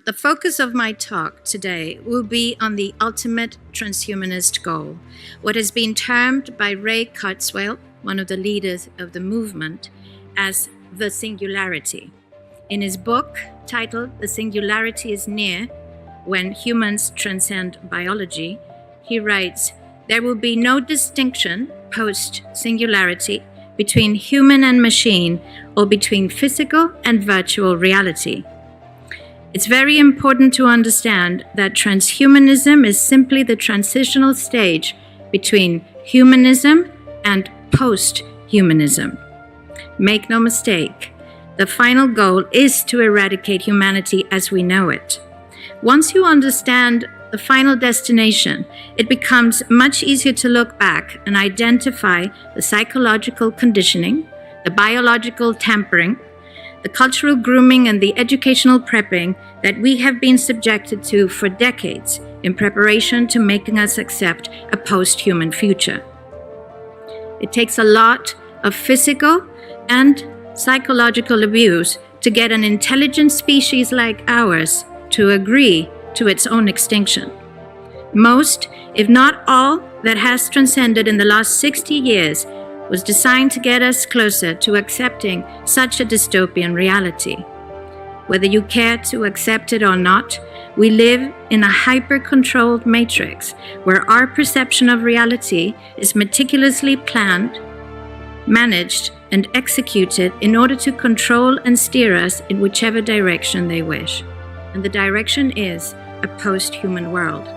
The focus of my talk today will be on the ultimate transhumanist goal, what has been termed by Ray Kurzweil, one of the leaders of the movement, as the singularity. In his book titled "The Singularity is Near: When Humans Transcend Biology," he writes, "There will be no distinction post-singularity between human and machine or between physical and virtual reality." It's very important to understand that transhumanism is simply the transitional stage between humanism and post-humanism. Make no mistake, the final goal is to eradicate humanity as we know it. Once you understand the final destination, it becomes much easier to look back and identify the psychological conditioning, the biological tampering, the cultural grooming and the educational prepping that we have been subjected to for decades in preparation to making us accept a post-human future. It takes a lot of physical and psychological abuse to get an intelligent species like ours to agree to its own extinction. Most, if not all, that has transcended in the last 60 years was designed to get us closer to accepting such a dystopian reality. Whether you care to accept it or not, we live in a hyper-controlled matrix where our perception of reality is meticulously planned, managed, and executed in order to control and steer us in whichever direction they wish. And the direction is a post-human world.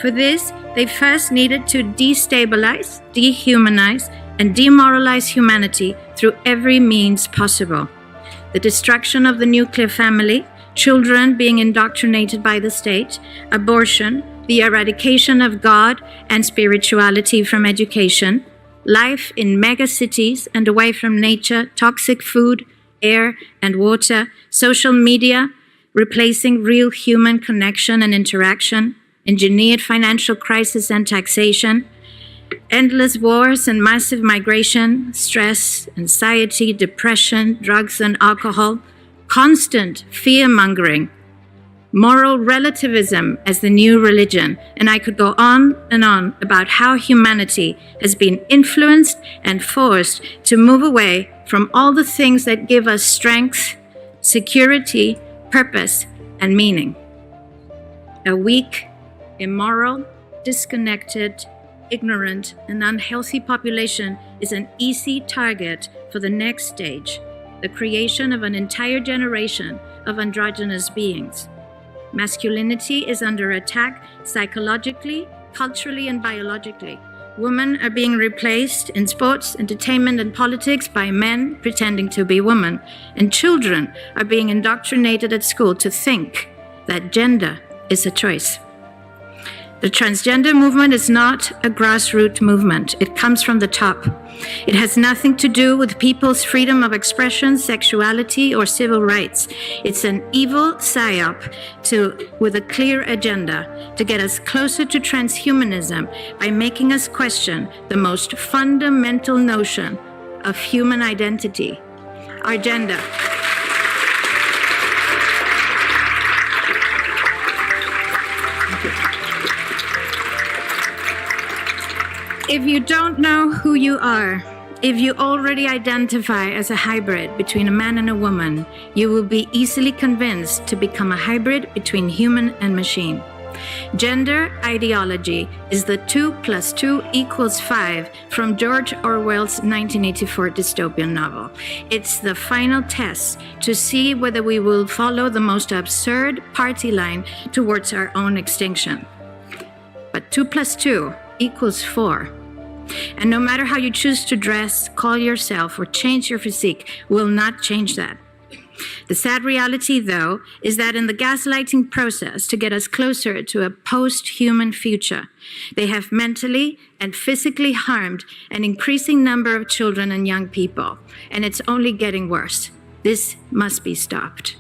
For this, they first needed to destabilize, dehumanize, and demoralize humanity through every means possible. The destruction of the nuclear family, children being indoctrinated by the state, abortion, the eradication of God and spirituality from education, life in megacities and away from nature, toxic food, air, and water, social media, replacing real human connection and interaction, engineered financial crisis and taxation, endless wars and massive migration, stress, anxiety, depression, drugs and alcohol, constant fear-mongering, moral relativism as the new religion, and I could go on and on about how humanity has been influenced and forced to move away from all the things that give us strength, security, purpose, and meaning. A weak, immoral, disconnected, ignorant, and unhealthy population is an easy target for the next stage, the creation of an entire generation of androgynous beings. Masculinity is under attack psychologically, culturally, and biologically. Women are being replaced in sports, entertainment, and politics by men pretending to be women, and children are being indoctrinated at school to think that gender is a choice. The transgender movement is not a grassroots movement. It comes from the top. It has nothing to do with people's freedom of expression, sexuality, or civil rights. It's an evil psyop with a clear agenda to get us closer to transhumanism by making us question the most fundamental notion of human identity, our gender. If you don't know who you are, if you already identify as a hybrid between a man and a woman, you will be easily convinced to become a hybrid between human and machine. Gender ideology is the 2 + 2 = 5 from George Orwell's 1984 dystopian novel. It's the final test to see whether we will follow the most absurd party line towards our own extinction. But 2 + 2 = 4. And no matter how you choose to dress, call yourself, or change your physique, will not change that. The sad reality, though, is that in the gaslighting process to get us closer to a post-human future, they have mentally and physically harmed an increasing number of children and young people, and it's only getting worse. This must be stopped.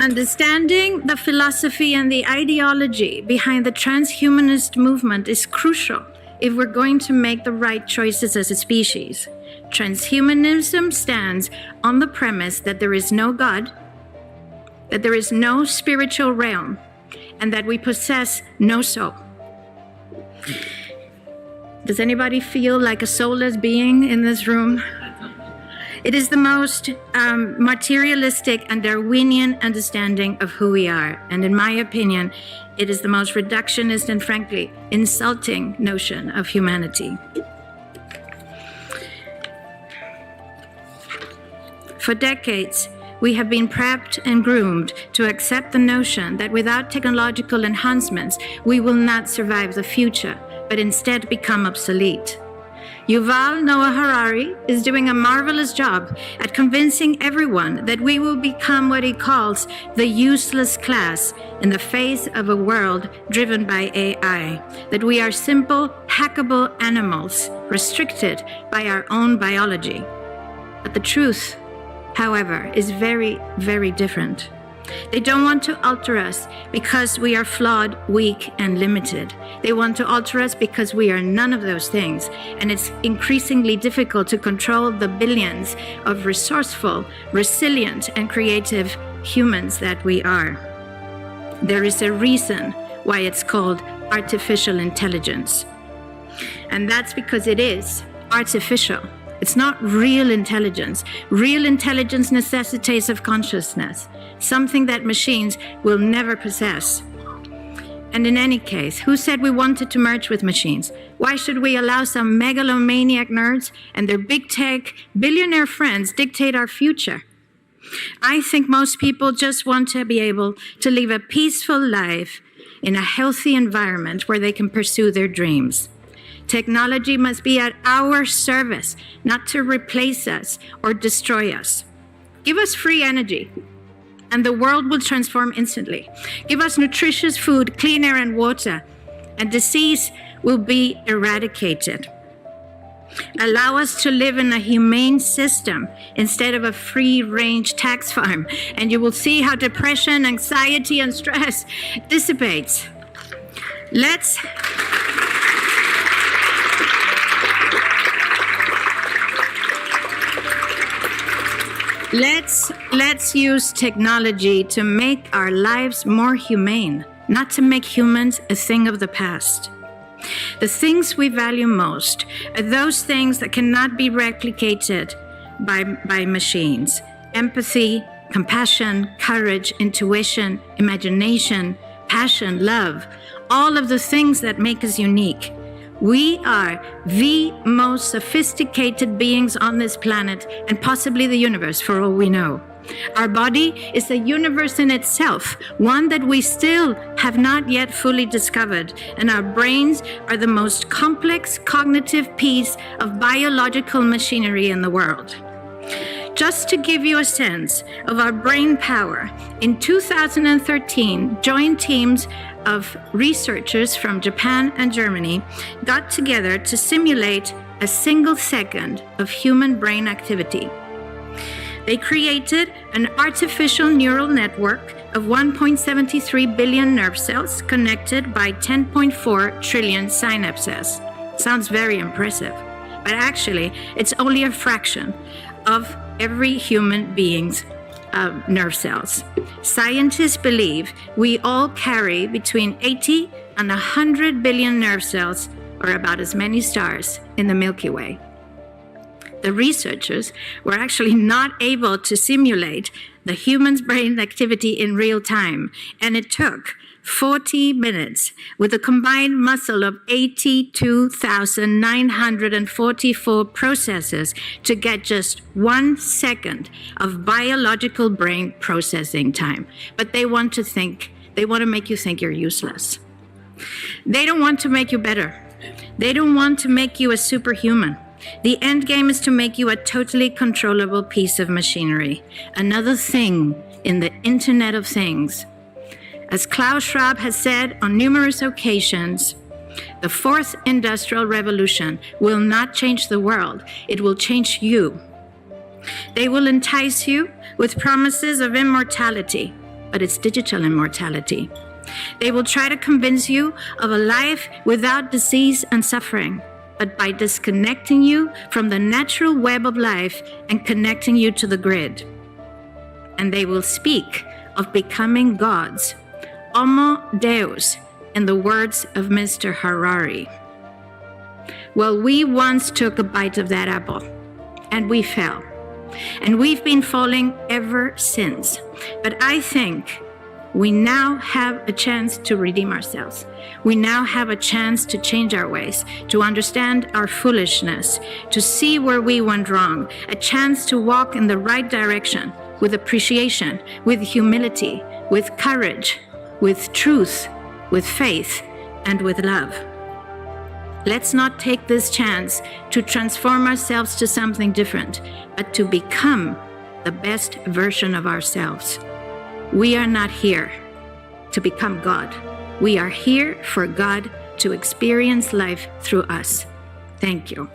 Understanding the philosophy and the ideology behind the transhumanist movement is crucial if we're going to make the right choices as a species. Transhumanism stands on the premise that there is no God, that there is no spiritual realm, and that we possess no soul. Does anybody feel like a soulless being in this room? It is the most materialistic and Darwinian understanding of who we are. And in my opinion, it is the most reductionist and frankly insulting notion of humanity. For decades, we have been prepped and groomed to accept the notion that without technological enhancements, we will not survive the future, but instead become obsolete. Yuval Noah Harari is doing a marvelous job at convincing everyone that we will become what he calls the useless class in the face of a world driven by AI, that we are simple, hackable animals restricted by our own biology. But the truth, however, is very, very different. They don't want to alter us because we are flawed, weak, and limited. They want to alter us because we are none of those things, and it's increasingly difficult to control the billions of resourceful, resilient, and creative humans that we are. There is a reason why it's called artificial intelligence, and that's because it is artificial. It's not real intelligence. Real intelligence necessitates of consciousness, something that machines will never possess. And in any case, who said we wanted to merge with machines? Why should we allow some megalomaniac nerds and their big tech billionaire friends dictate our future? I think most people just want to be able to live a peaceful life in a healthy environment where they can pursue their dreams. Technology must be at our service, not to replace us or destroy us. Give us free energy, and the world will transform instantly. Give us nutritious food, clean air, and water, and disease will be eradicated. Allow us to live in a humane system instead of a free-range tax farm, and you will see how depression, anxiety, and stress dissipates. Let's use technology to make our lives more humane, not to make humans a thing of the past. The things we value most are those things that cannot be replicated by machines. Empathy, compassion, courage, intuition, imagination, passion, love, all of the things that make us unique. We are the most sophisticated beings on this planet and possibly the universe, for all we know. Our body is a universe in itself, one that we still have not yet fully discovered, and our brains are the most complex cognitive piece of biological machinery in the world. Just to give you a sense of our brain power, in 2013, joint teams of researchers from Japan and Germany got together to simulate a single second of human brain activity. They created an artificial neural network of 1.73 billion nerve cells connected by 10.4 trillion synapses. Sounds very impressive, but actually it's only a fraction of every human being's nerve cells. Scientists believe we all carry between 80 and 100 billion nerve cells, or about as many stars in the Milky Way. The researchers were actually not able to simulate the human's brain activity in real time, and it took 40 minutes with a combined muscle of 82,944 processors to get just 1 second of biological brain processing time. But they want to make you think you're useless. They don't want to make you better. They don't want to make you a superhuman. The end game is to make you a totally controllable piece of machinery, another thing in the Internet of Things. As Klaus Schwab has said on numerous occasions, the fourth industrial revolution will not change the world, it will change you. They will entice you with promises of immortality, but it's digital immortality. They will try to convince you of a life without disease and suffering, but by disconnecting you from the natural web of life and connecting you to the grid. And they will speak of becoming gods, homo deus, in the words of Mr. Harari. Well, we once took a bite of that apple, and we fell. And we've been falling ever since. But I think we now have a chance to redeem ourselves. We now have a chance to change our ways, to understand our foolishness, to see where we went wrong, a chance to walk in the right direction with appreciation, with humility, with courage, with truth, with faith, and with love. Let's not take this chance to transform ourselves to something different, but to become the best version of ourselves. We are not here to become God. We are here for God to experience life through us. Thank you.